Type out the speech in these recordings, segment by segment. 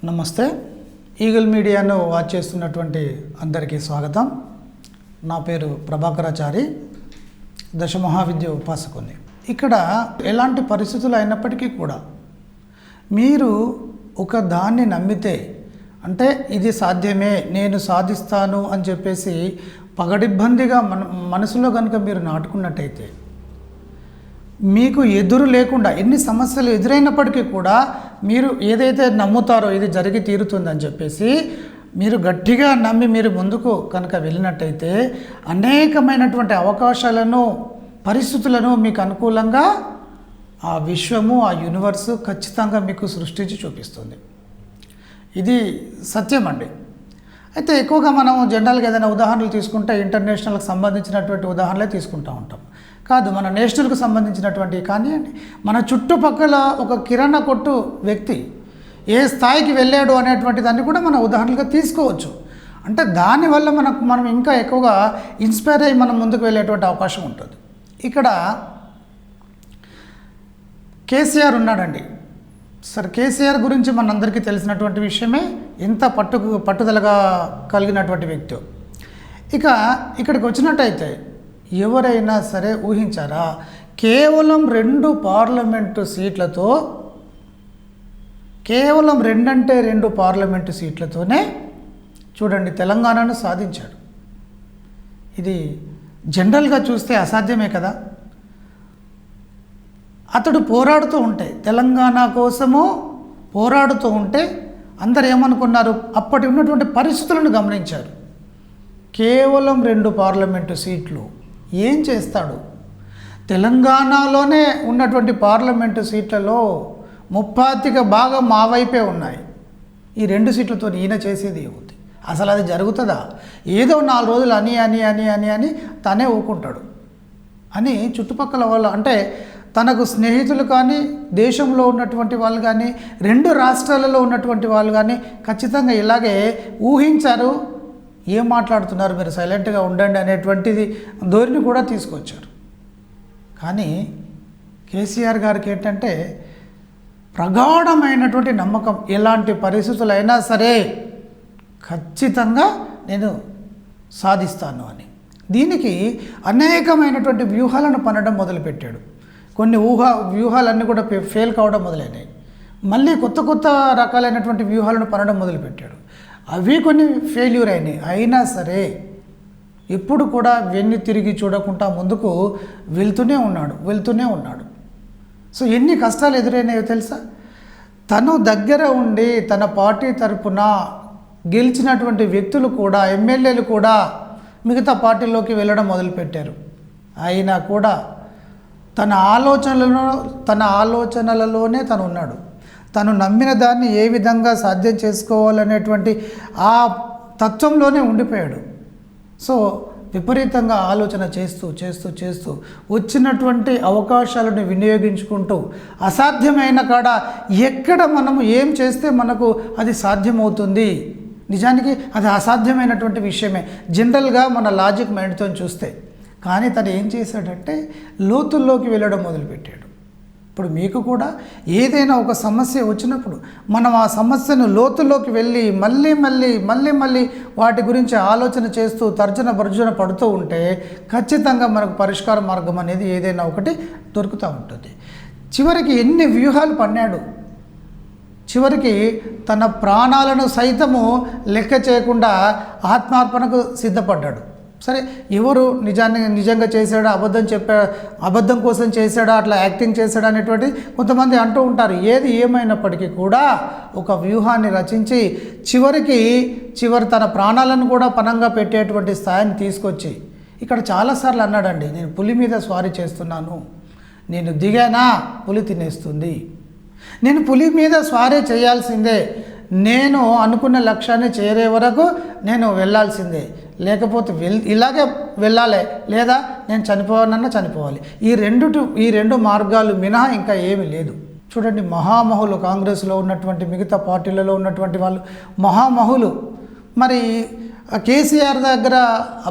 నమస్తే. ఈగల్ మీడియాను వాచ్ చేస్తున్నటువంటి అందరికీ స్వాగతం. నా పేరు ప్రభాకరాచారి, దశమహావిద్య ఉపాసకుని. ఇక్కడ ఎలాంటి పరిస్థితులు అయినప్పటికీ కూడా మీరు ఒక దాన్ని నమ్మితే, అంటే ఇది సాధ్యమే, నేను సాధిస్తాను అని చెప్పేసి పగడిబ్బందిగా మనసులో కనుక మీరు నాటుకున్నట్టయితే, మీకు ఎదురు లేకుండా ఎన్ని సమస్యలు ఎదురైనప్పటికీ కూడా మీరు ఏదైతే నమ్ముతారో ఇది జరిగి తీరుతుందని చెప్పేసి మీరు గట్టిగా నమ్మి మీరు ముందుకు కనుక వెళ్ళినట్టయితే అనేకమైనటువంటి అవకాశాలను, పరిస్థితులను మీకు అనుకూలంగా ఆ విశ్వము, ఆ యూనివర్స్ ఖచ్చితంగా మీకు సృష్టించి చూపిస్తుంది. ఇది సత్యం అండి. అయితే ఎక్కువగా మనం జనరల్గా ఏదైనా ఉదాహరణలు తీసుకుంటే ఇంటర్నేషనల్కి సంబంధించినటువంటి ఉదాహరణలే తీసుకుంటూ ఉంటాం. కాదు, మన నేషనల్కు సంబంధించినటువంటి కానివ్వండి, మన చుట్టుపక్కల ఒక కిరాణా కొట్టు వ్యక్తి ఏ స్థాయికి వెళ్ళాడు అనేటువంటి దాన్ని కూడా మనం ఉదాహరణగా తీసుకోవచ్చు. అంటే దానివల్ల మనం ఇంకా ఎక్కువగా ఇన్స్పైర్ అయ్యి మనం ముందుకు వెళ్ళేటువంటి అవకాశం ఉంటుంది. ఇక్కడ కేసీఆర్ ఉన్నాడండి. సరే, కేసీఆర్ గురించి మనందరికీ తెలిసినటువంటి విషయమే. ఎంత పట్టుదలగా కలిగినటువంటి వ్యక్తి. ఇక ఇక్కడికి వచ్చినట్టయితే ఎవరైనా సరే ఊహించారా, కేవలం 2 పార్లమెంటు సీట్లతో, కేవలం 2 పార్లమెంటు సీట్లతోనే చూడండి తెలంగాణను సాధించాడు. ఇది జనరల్గా చూస్తే అసాధ్యమే కదా. అతడు పోరాడుతూ ఉంటే, తెలంగాణ కోసము పోరాడుతూ ఉంటే అందరు ఏమనుకున్నారు, అప్పటి ఉన్నటువంటి పరిస్థితులను గమనించారు. కేవలం 2 పార్లమెంటు సీట్లు ఏం చేస్తాడు? తెలంగాణలోనే ఉన్నటువంటి పార్లమెంటు సీట్లలో 30% భాగం మా వైపే ఉన్నాయి. ఈ 2 సీట్లతో ఈయన చేసేది ఏముంది? అసలు అది జరుగుతుందా? ఏదో 4 రోజులు అని అని అని అని అని తనే ఊకుంటాడు అని చుట్టుపక్కల వాళ్ళు, అంటే తనకు స్నేహితులు కానీ, దేశంలో ఉన్నటువంటి వాళ్ళు కానీ, 2 రాష్ట్రాలలో ఉన్నటువంటి వాళ్ళు కానీ ఖచ్చితంగా ఇలాగే ఊహించారు. ఏం మాట్లాడుతున్నారు మీరు, సైలెంట్గా ఉండండి అనేటువంటిది ధోరణి కూడా తీసుకొచ్చారు. కానీ కేసీఆర్ గారికి ఏంటంటే ప్రగాఢమైనటువంటి నమ్మకం, ఎలాంటి పరిస్థితులైనా సరే ఖచ్చితంగా నేను సాధిస్తాను అని. దీనికి అనేకమైనటువంటి వ్యూహాలను పన్నడం మొదలుపెట్టాడు. కొన్ని వ్యూహాలన్నీ కూడా ఫెయిల్ కావడం మొదలైనాయి. మళ్ళీ కొత్త రకాలైనటువంటి వ్యూహాలను పన్నడం మొదలుపెట్టాడు. అవి కొన్ని ఫెయిల్యూర్ అయినాయి. అయినా సరే ఎప్పుడు కూడా వెన్ను తిరిగి చూడకుండా ముందుకు వెళ్తూనే ఉన్నాడు. సో ఎన్ని కష్టాలు ఎదురైనాయో తెలుసా? తను దగ్గర ఉండి తన పార్టీ తరపున గెలిచినటువంటి వ్యక్తులు కూడా, ఎమ్మెల్యేలు కూడా మిగతా పార్టీల్లోకి వెళ్ళడం మొదలుపెట్టారు. అయినా కూడా తన ఆలోచనలలోనే తను ఉన్నాడు. తను నమ్మిన దాన్ని ఏ విధంగా సాధ్యం చేసుకోవాలనేటువంటి ఆ తత్వంలోనే ఉండిపోయాడు. సో విపరీతంగా ఆలోచన చేస్తూ వచ్చినటువంటి అవకాశాలను వినియోగించుకుంటూ అసాధ్యమైన కాడ ఎక్కడ మనము ఏం చేస్తే మనకు అది సాధ్యమవుతుంది, నిజానికి అది అసాధ్యమైనటువంటి విషయమే జనరల్గా మన లాజిక్ మైండ్తో చూస్తే. కానీ తను ఏం చేశాడంటే లోతుల్లోకి వెళ్ళడం మొదలుపెట్టాడు. ఇప్పుడు మీకు కూడా ఏదైనా ఒక సమస్య వచ్చినప్పుడు మనం ఆ సమస్యను లోతుల్లోకి వెళ్ళి మళ్ళీ వాటి గురించి ఆలోచన చేస్తూ తర్జన పడుతూ ఉంటే ఖచ్చితంగా మనకు పరిష్కార మార్గం అనేది ఏదైనా ఒకటి దొరుకుతూ ఉంటుంది. చివరికి ఎన్ని వ్యూహాలు పన్నాడు. చివరికి తన ప్రాణాలను సైతము లెక్క చేయకుండా ఆత్మార్పణకు సిద్ధపడ్డాడు. సరే, ఎవరు నిజంగా చేశాడా, అబద్ధం కోసం చేశాడా, అట్లా యాక్టింగ్ చేశాడా అనేటువంటి కొంతమంది అంటూ ఉంటారు. ఏది ఏమైనప్పటికీ కూడా ఒక వ్యూహాన్ని రచించి చివరి తన ప్రాణాలను కూడా పణంగా పెట్టేటువంటి స్థాయిని తీసుకొచ్చి ఇక్కడ చాలాసార్లు అన్నాడండి, నేను పులి మీద స్వారీ చేస్తున్నాను, నేను దిగానా పులి తినేస్తుంది, నేను పులి మీద స్వారీ చేయాల్సిందే, నేను అనుకున్న లక్ష్యాన్ని చేరే వరకు నేను వెళ్ళాల్సిందే, లేకపోతే ఇలాగే వెళ్ళాలి, లేదా నేను చనిపోవాలి. ఈ రెండు మార్గాలు మినహా ఇంకా ఏమీ లేదు. చూడండి, మహామహులు, కాంగ్రెస్లో ఉన్నటువంటి, మిగతా పార్టీలలో ఉన్నటువంటి వాళ్ళు మహామహులు. మరి కేసీఆర్ దగ్గర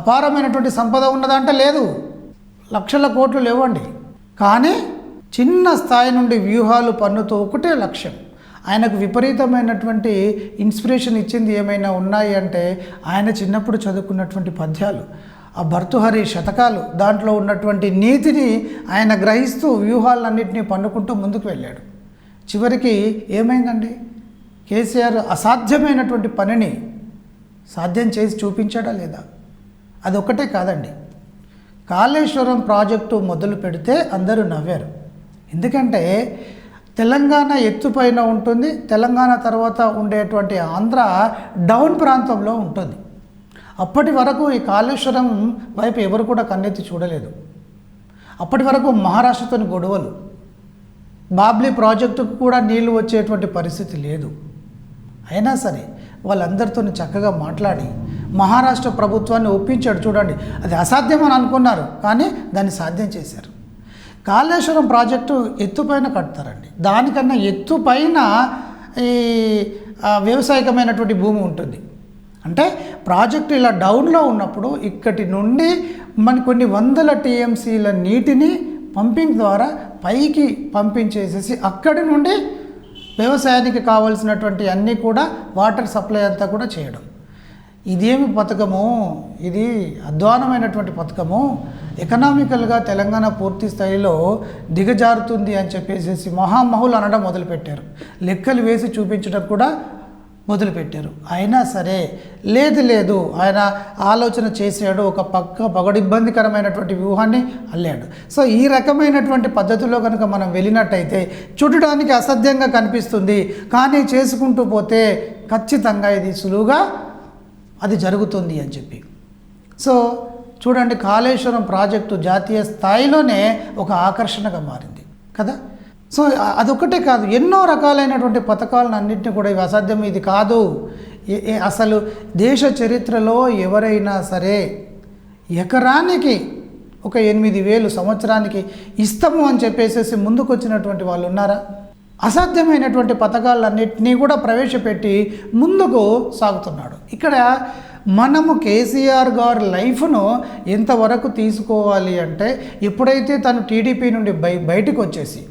అపారమైనటువంటి సంపద ఉన్నదంటే లేదు, లక్షల కోట్లు లేవండి. కానీ చిన్న స్థాయి నుండి వ్యూహాలు పన్నుతూ ఒకటే లక్ష్యం, ఆయనకు విపరీతమైనటువంటి ఇన్స్పిరేషన్ ఇచ్చింది ఏమైనా ఉన్నాయి అంటే ఆయన చిన్నప్పుడు చదువుకున్నటువంటి పద్యాలు, ఆ భర్తృహరి శతకాలు, దాంట్లో ఉన్నటువంటి నీతిని ఆయన గ్రహిస్తూ వ్యూహాలన్నింటినీ పన్నుకుంటూ ముందుకు వెళ్ళాడు. చివరికి ఏమైందండి? కేసీఆర్ అసాధ్యమైనటువంటి పనిని సాధ్యం చేసి చూపించాడా లేదా? అదొక్కటే కాదండి, కాళేశ్వరం ప్రాజెక్టు మొదలు పెడితే అందరూ నవ్వారు. ఎందుకంటే తెలంగాణ ఎత్తుపైన ఉంటుంది, తెలంగాణ తర్వాత ఉండేటువంటి ఆంధ్ర డౌన్ ప్రాంతంలో ఉంటుంది. అప్పటి వరకు ఈ కాళేశ్వరం వైపు ఎవరు కూడా కన్నెత్తి చూడలేదు. అప్పటి వరకు మహారాష్ట్రతోని గొడవలు, బాబ్లీ ప్రాజెక్టుకు కూడా నీళ్లు వచ్చేటువంటి పరిస్థితి లేదు. అయినా సరే వాళ్ళందరితో చక్కగా మాట్లాడి మహారాష్ట్ర ప్రభుత్వాన్ని ఒప్పించాడు. చూడండి, అది అసాధ్యమని అనుకున్నారు, కానీ దాన్ని సాధ్యం చేశారు. కాళేశ్వరం ప్రాజెక్టు ఎత్తుపైన కడతారండి, దానికన్నా ఎత్తుపైన ఈ వ్యవసాయకమైనటువంటి భూమి ఉంటుంది. అంటే ప్రాజెక్టు ఇలా డౌన్లో ఉన్నప్పుడు ఇక్కడి నుండి కొన్ని వందల టీఎంసీల నీటిని పంపింగ్ ద్వారా పైకి పంపించేసేసి అక్కడి నుండి వ్యవసాయానికి కావాల్సినటువంటి అన్నీ కూడా వాటర్ సప్లై అంతా కూడా చేయడం. ఇదేమి పథకము, ఇది అధ్వానమైనటువంటి పథకము. ఎకనామికల్గా తెలంగాణ పూర్తి స్థాయిలో దిగజారుతుంది అని చెప్పేసి మహామహులు అనడం మొదలుపెట్టారు, లెక్కలు వేసి చూపించడం కూడా మొదలుపెట్టారు. అయినా సరే లేదు ఆయన ఆలోచన చేశాడు, ఒక పగడిబ్బందికరమైనటువంటి వ్యూహాన్ని అల్లాడు. సో ఈ రకమైనటువంటి పద్ధతిలో కనుక మనం వెళ్ళినట్టయితే చూడడానికి అసాధ్యంగా కనిపిస్తుంది, కానీ చేసుకుంటూ పోతే ఖచ్చితంగా ఇది సులువుగా అది జరుగుతుంది అని చెప్పి. సో చూడండి, కాళేశ్వరం ప్రాజెక్టు జాతీయ స్థాయిలోనే ఒక ఆకర్షణగా మారింది కదా. సో అదొక్కటే కాదు, ఎన్నో రకాలైనటువంటి పథకాలను అన్నింటినీ కూడా ఇవి అసాధ్యం, ఇది కాదు. అసలు దేశ చరిత్రలో ఎవరైనా సరే ఎకరానికి ఒక 8,000 సంవత్సరానికి ఇస్తాము అని చెప్పేసి ముందుకు వచ్చినటువంటి వాళ్ళు ఉన్నారా? అసాధ్యమైనటువంటి పథకాలన్నింటినీ కూడా ప్రవేశపెట్టి ముందుకు సాగుతున్నాడు. ఇక్కడ మనము కేసీఆర్ గారి లైఫ్ను ఎంతవరకు తీసుకోవాలి అంటే, ఎప్పుడైతే తను టీడీపీ నుండి బయటకు వచ్చేసి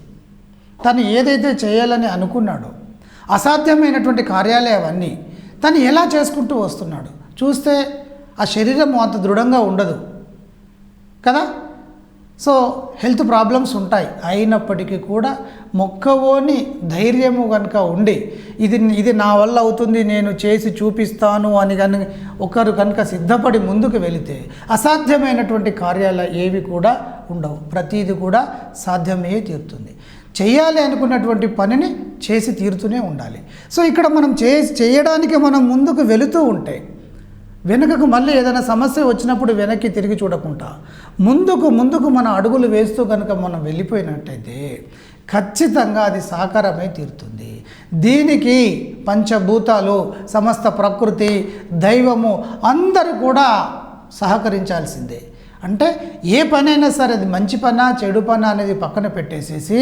తను ఏదైతే చేయాలని అనుకున్నాడో అసాధ్యమైనటువంటి కార్యాలే అవన్నీ తను ఎలా చేసుకుంటూ వస్తున్నాడు చూస్తే ఆ శరీరం అంత దృఢంగా ఉండదు కదా. సో హెల్త్ ప్రాబ్లమ్స్ ఉంటాయి, అయినప్పటికీ కూడా మొక్కవోని ధైర్యము కనుక ఉండి ఇది నా వల్ల అవుతుంది, నేను చేసి చూపిస్తాను అని కనుక ఒకరు కనుక సిద్ధపడి ముందుకు వెళితే అసాధ్యమైనటువంటి కార్యాలు ఏవి కూడా ఉండవు, ప్రతీది కూడా సాధ్యమే తీరుతుంది. చేయాలి అనుకున్నటువంటి పనిని చేసి తీరుతూనే ఉండాలి. సో ఇక్కడ మనం చేయడానికి మనం ముందుకు వెళుతూ ఉంటే, వెనుకకు మళ్ళీ ఏదైనా సమస్య వచ్చినప్పుడు వెనక్కి తిరిగి చూడకుండా ముందుకు మన అడుగులు వేస్తూ కనుక మనం వెళ్ళిపోయినట్టయితే ఖచ్చితంగా అది సాకారమై తీరుతుంది. దీనికి పంచభూతాలు, సమస్త ప్రకృతి, దైవము అందరూ కూడా సహకరించాల్సిందే. అంటే ఏ పనైనా సరే అది మంచి పనా చెడు పనా అనేది పక్కన పెట్టేసేసి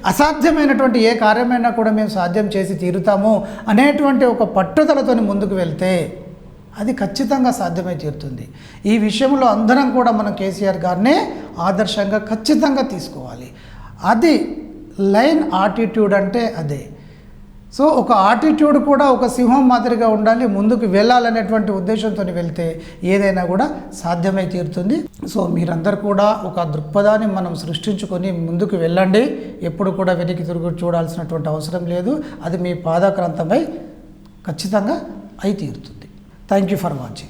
అసాధ్యమైనటువంటి ఏ కార్యమైనా కూడా మేము సాధ్యం చేసి తీరుతాము అనేటువంటి ఒక పట్టుదలతో ముందుకు వెళ్తే అది ఖచ్చితంగా సాధ్యమై తీరుతుంది. ఈ విషయంలో అందరం కూడా మనం కేసీఆర్ గారినే ఆదర్శంగా ఖచ్చితంగా తీసుకోవాలి. అది లైన్ ఆటిట్యూడ్ అంటే అదే. సో ఒక ఆటిట్యూడ్ కూడా ఒక సింహం మాదిరిగా ఉండాలి, ముందుకు వెళ్ళాలనేటువంటి ఉద్దేశంతో వెళ్తే ఏదైనా కూడా సాధ్యమై తీరుతుంది. సో మీరందరూ కూడా ఒక దృక్పథాన్ని మనం సృష్టించుకొని ముందుకు వెళ్ళండి. ఎప్పుడు కూడా వెనక్కి తిరుగు చూడాల్సినటువంటి అవసరం లేదు, అది మీ పాదాక్రాంతమై ఖచ్చితంగా అయి తీరుతుంది. Thank you for watching.